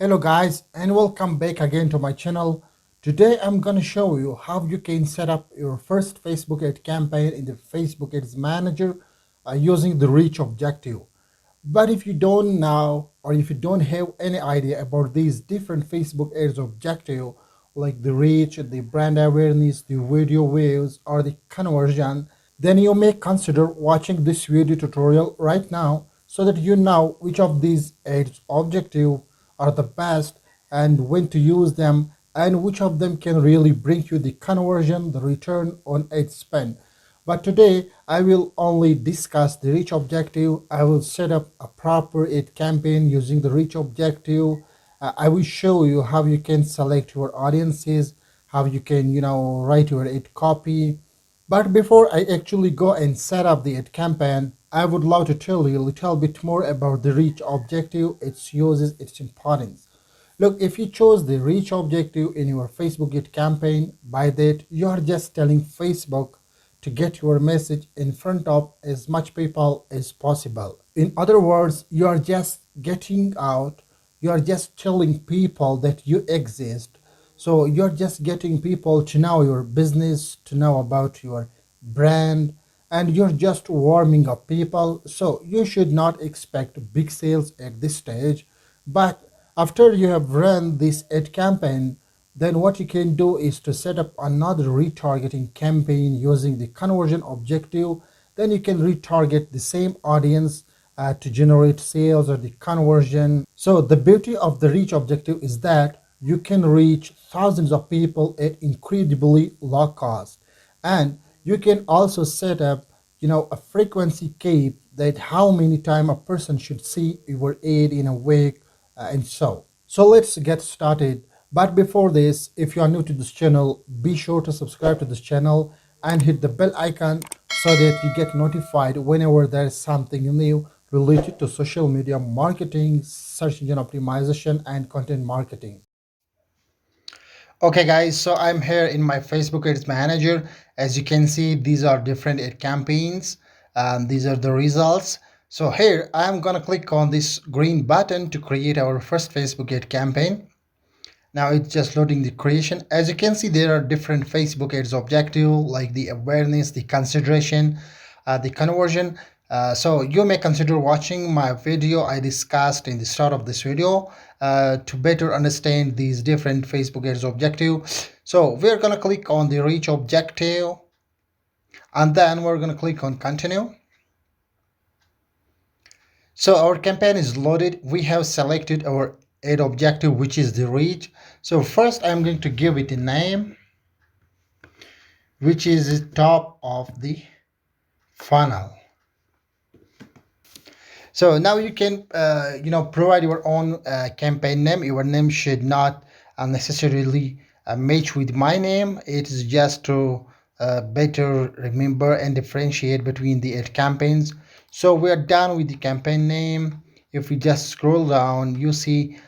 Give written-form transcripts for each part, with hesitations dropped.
Hello guys and welcome back again to my channel. Today I'm gonna show you how you can set up your first Facebook ad campaign in the Facebook Ads Manager using the reach objective. But if you don't know or if you don't have any idea about these different Facebook ads objective like the reach, the brand awareness, the video views or the conversion, then you may consider watching this video tutorial right now so that you know which of these ads objective are the best and when to use them and which of them can really bring you the conversion, the return on ad spend. But today I will only discuss the reach objective. I will set up a proper ad campaign using the reach objective. I will show you how you can select your audiences, how you can, write your ad copy. But before I actually go and set up the ad campaign, I would love to tell you a little bit more about the reach objective, its uses, its importance. Look, if you chose the reach objective in your Facebook ad campaign, by that you are just telling Facebook to get your message in front of as much people as possible. In other words, you are just getting out, you are just telling people that you exist. So you're just getting people to know your business, to know about your brand, and you're just warming up people. So you should not expect big sales at this stage. But after you have run this ad campaign, then what you can do is to set up another retargeting campaign using the conversion objective. Then you can retarget the same audience to generate sales or the conversion. So the beauty of the reach objective is that you can reach thousands of people at incredibly low cost. And you can also set up, a frequency cap that how many times a person should see your ad in a week and so let's get started. But before this, if you are new to this channel, be sure to subscribe to this channel and hit the bell icon so that you get notified whenever there is something new related to social media marketing, search engine optimization and content marketing. Okay guys, so I'm here in my Facebook Ads Manager. As you can see, these are different ad campaigns. These are the results. So here I'm gonna click on this green button to create our first Facebook ad campaign. Now it's just loading the creation. As you can see, there are different Facebook ads objective like the awareness, the consideration, the conversion. So you may consider watching my video I discussed in the start of this video to better understand these different Facebook ads objective. So we're going to click on the reach objective and then we're going to click on continue. So our campaign is loaded. We have selected our ad objective, which is the reach. So first I'm going to give it a name, which is top of the funnel. So now you can provide your own campaign name. Your name should not necessarily match with my name. It is just to better remember and differentiate between the ad campaigns. So we are done with the campaign name. If we just scroll down, you see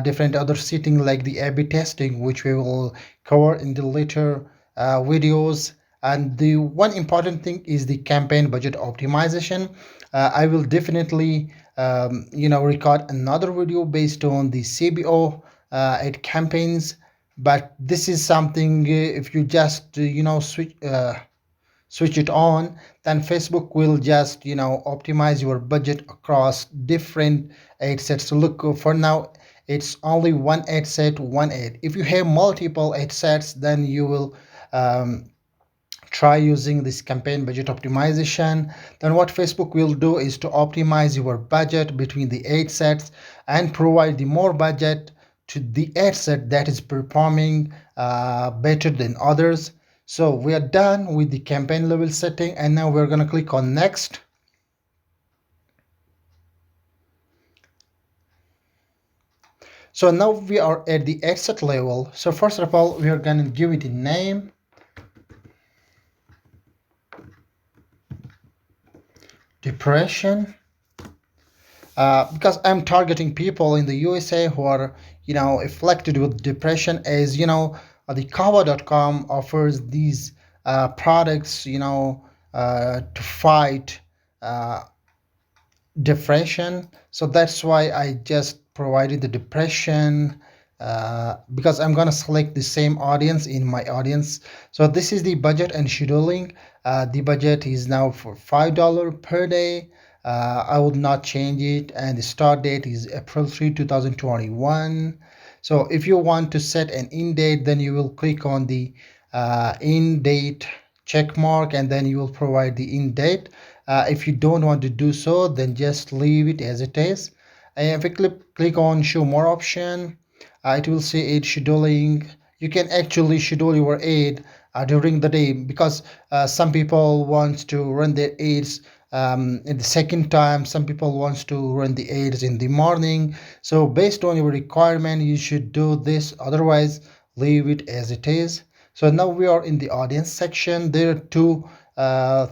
different other setting like the A/B testing, which we will cover in the later videos. And the one important thing is the campaign budget optimization. I will definitely record another video based on the CBO ad campaigns, but this is something if you just switch it on, then Facebook will just optimize your budget across different ad sets. So look, for now it's only one ad set, one ad. If you have multiple ad sets, then you will try using this campaign budget optimization. Then what Facebook will do is to optimize your budget between the ad sets and provide the more budget to the ad set that is performing better than others. So we are done with the campaign level setting and now we're going to click on next. So now we are at the ad set level. So first of all, we are going to give it a name. Depression. Because I'm targeting people in the USA who are, afflicted with depression, as the Kava.com offers these products, to fight depression. So that's why I just provided the depression, because I'm gonna select the same audience in my audience. So this is the budget and scheduling. The budget is now for $5 per day. I would not change it, and the start date is April 3, 2021. So if you want to set an in date, then you will click on the in date check mark, and then you will provide the in date. If you don't want to do so, then just leave it as it is. And if you click on show more option, it will say aid scheduling. You can actually schedule your aid during the day, because some people want to run their aids in the second time, some people wants to run the aids in the morning. So based on your requirement, you should do this, otherwise leave it as it is. So now we are in the audience section. There are two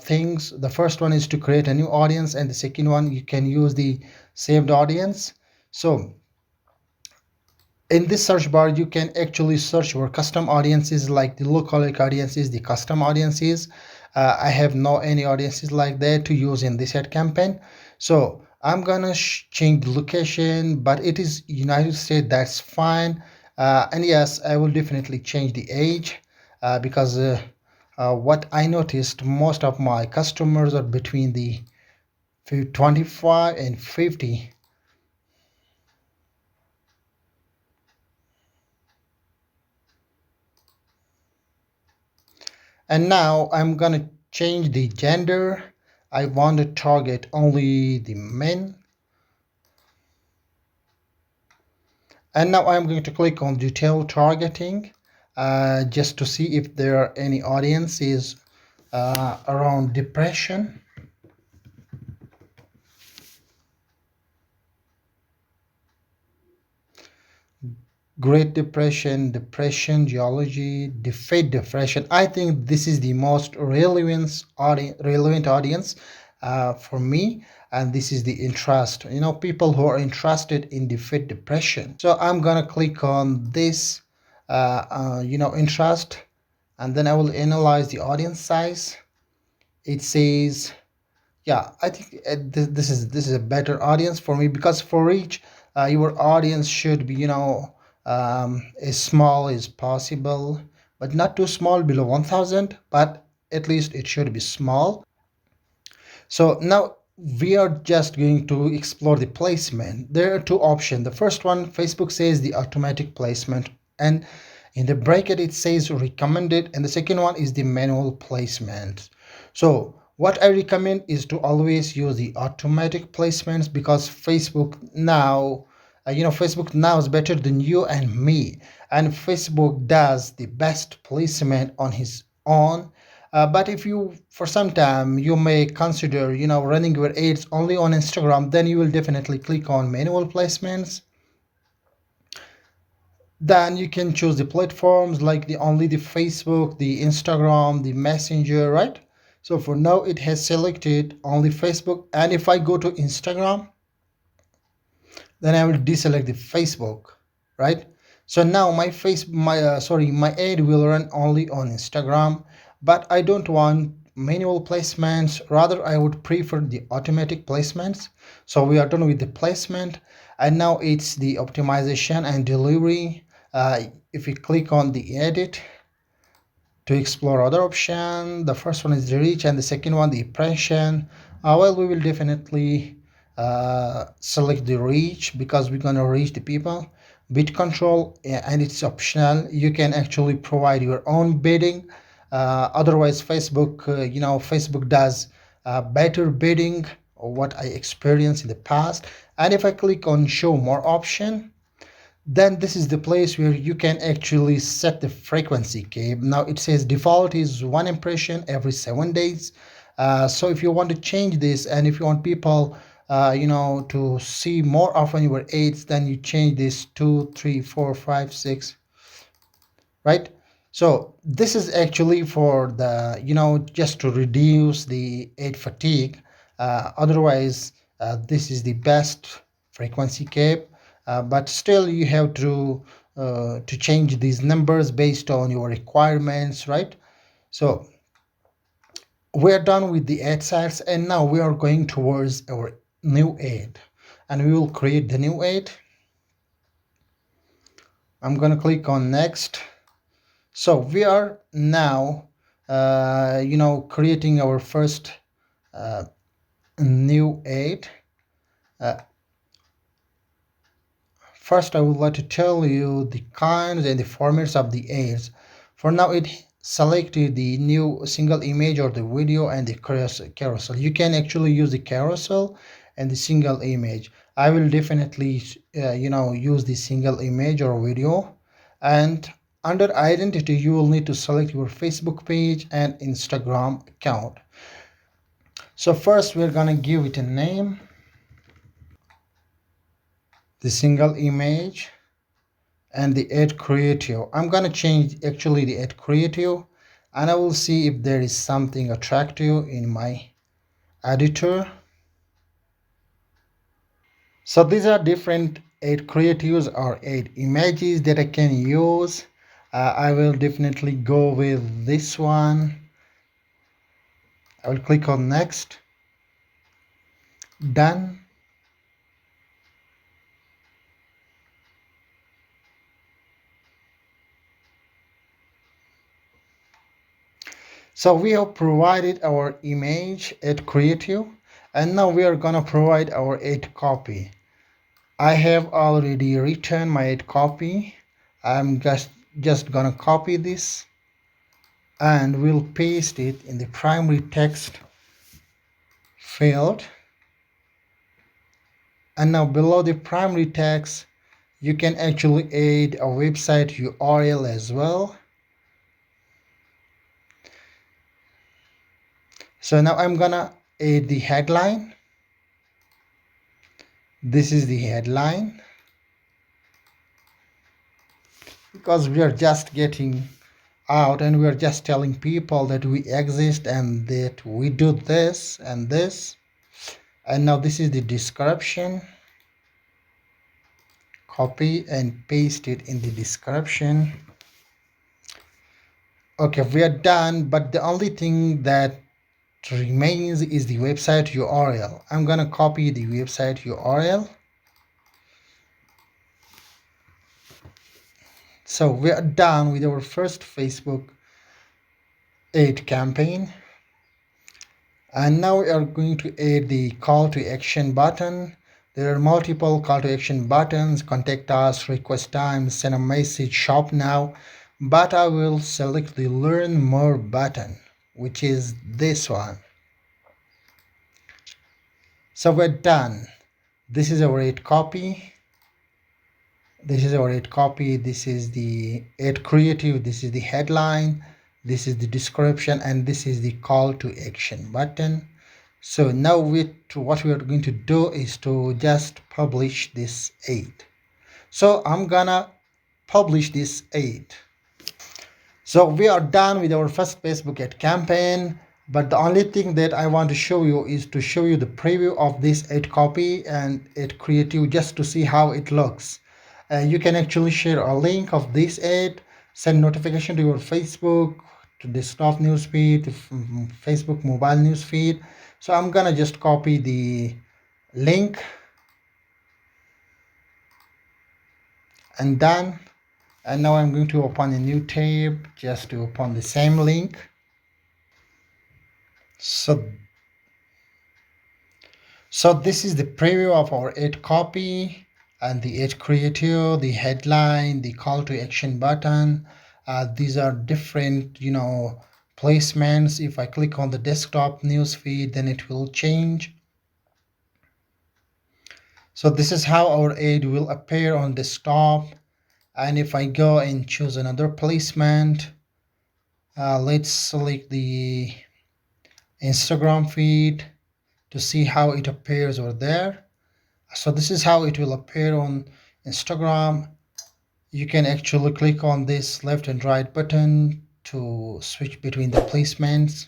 things. The first one is to create a new audience, and the second one, you can use the saved audience. So in this search bar, you can actually search for custom audiences, like the lookalike audiences, the custom audiences. I have no any audiences like that to use in this ad campaign. So I'm gonna change the location, but it is United States, that's fine. And yes, I will definitely change the age, because what I noticed, most of my customers are between the 25 and 50. And now I'm gonna change the gender. I want to target only the men. And now I'm going to click on detail targeting, just to see if there are any audiences around depression. Great Depression, depression, geology, defeat depression. I think this is the most relevant audience for me, and this is the interest. You know, people who are interested in defeat depression. So I'm gonna click on this, interest, and then I will analyze the audience size. It says, yeah, I think this is a better audience for me, because for each your audience should be, as small as possible, but not too small below 1000, but at least it should be small. So now we are just going to explore the placement. There are two options. The first one, Facebook says the automatic placement, and in the bracket it says recommended, and the second one is the manual placement. So what I recommend is to always use the automatic placements, because Facebook now is better than you and me, and Facebook does the best placement on his own. But if you, for some time, you may consider, running your ads only on Instagram, then you will definitely click on manual placements. Then you can choose the platforms, like the Facebook, the Instagram, the Messenger, right? So for now, it has selected only Facebook. And if I go to Instagram, then I will deselect the Facebook, right? So now my ad will run only on Instagram, but I don't want manual placements. Rather, I would prefer the automatic placements. So we are done with the placement, and now it's the optimization and delivery. If you click on the edit to explore other option, the first one is the reach, and the second one the impression. Well, we will definitely select the reach, because we're gonna reach the people. Bid control, and it's optional. You can actually provide your own bidding. Otherwise, Facebook does better bidding, or what I experienced in the past. And if I click on show more option, then this is the place where you can actually set the frequency. Okay, now it says default is one impression every 7 days. So if you want to change this, and if you want people to see more often your ads, then you change this 2, 3, 4, 5, 6, right? So this is actually for the, just to reduce the ad fatigue. Otherwise, this is the best frequency cap, but still you have to change these numbers based on your requirements, right? So we're done with the ad sets, and now we are going towards our new ad, and we will create the new ad. I'm going to click on next. So we are now creating our first new ad. First, I would like to tell you the kinds and the formats of the ads. For now, it selected the new single image or the video and the carousel. You can actually use the carousel and the single image. I will definitely use the single image or video. And under identity, you will need to select your Facebook page and Instagram account. So first, we're gonna give it a name, the single image, and the add creative. I'm gonna change actually the add creative, and I will see if there is something attractive in my editor. So these are different add creatives or add images that I can use. I will definitely go with this one. I will click on next, done. So we have provided our image add creative, and now we are gonna provide our add copy. I have already written my add copy. I'm just gonna copy this and we'll paste it in the primary text field. And now below the primary text, you can actually add a website URL as well. So now I'm gonna add the headline. This is the headline, because we are just getting out and we are just telling people that we exist and that we do this and this. And now this is the description. Copy and paste it in the description. Okay, we are done, but the only thing that remains is the website URL. I'm gonna copy the website URL. So we are done with our first Facebook ad campaign. And now we are going to add the call to action button. There are multiple call to action buttons: contact us, request time, send a message, shop now. But I will select the learn more button, which is this one. So we're done. This is our ad copy. This is our ad copy. This is the ad creative. This is the headline. This is the description, and this is the call to action button. So now what we are going to do is to just publish this ad. So I'm gonna publish this ad. So we are done with our first Facebook ad campaign, but the only thing that I want to show you is to show you the preview of this ad copy and ad creative, just to see how it looks. You can actually share a link of this ad, send notification to your Facebook, to desktop newsfeed, to Facebook mobile newsfeed. So I'm gonna just copy the link and done. And now I'm going to open a new tab just to open the same link. So this is the preview of our ad copy and the ad creative, the headline, the call to action button. These are different, placements. If I click on the desktop newsfeed, then it will change. So this is how our ad will appear on desktop. And if I go and choose another placement, let's select the Instagram feed to see how it appears over there. So this is how it will appear on Instagram. You can actually click on this left and right button to switch between the placements.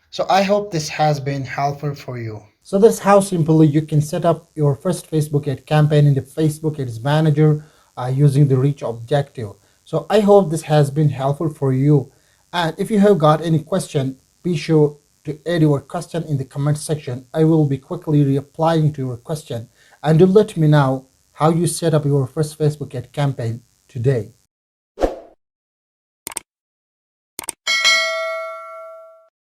So I hope this has been helpful for you. So that's how simply you can set up your first Facebook ad campaign in the Facebook Ads Manager using the Reach objective. So I hope this has been helpful for you. And if you have got any question, be sure to add your question in the comment section. I will be quickly replying to your question, and do let me know how you set up your first Facebook ad campaign today.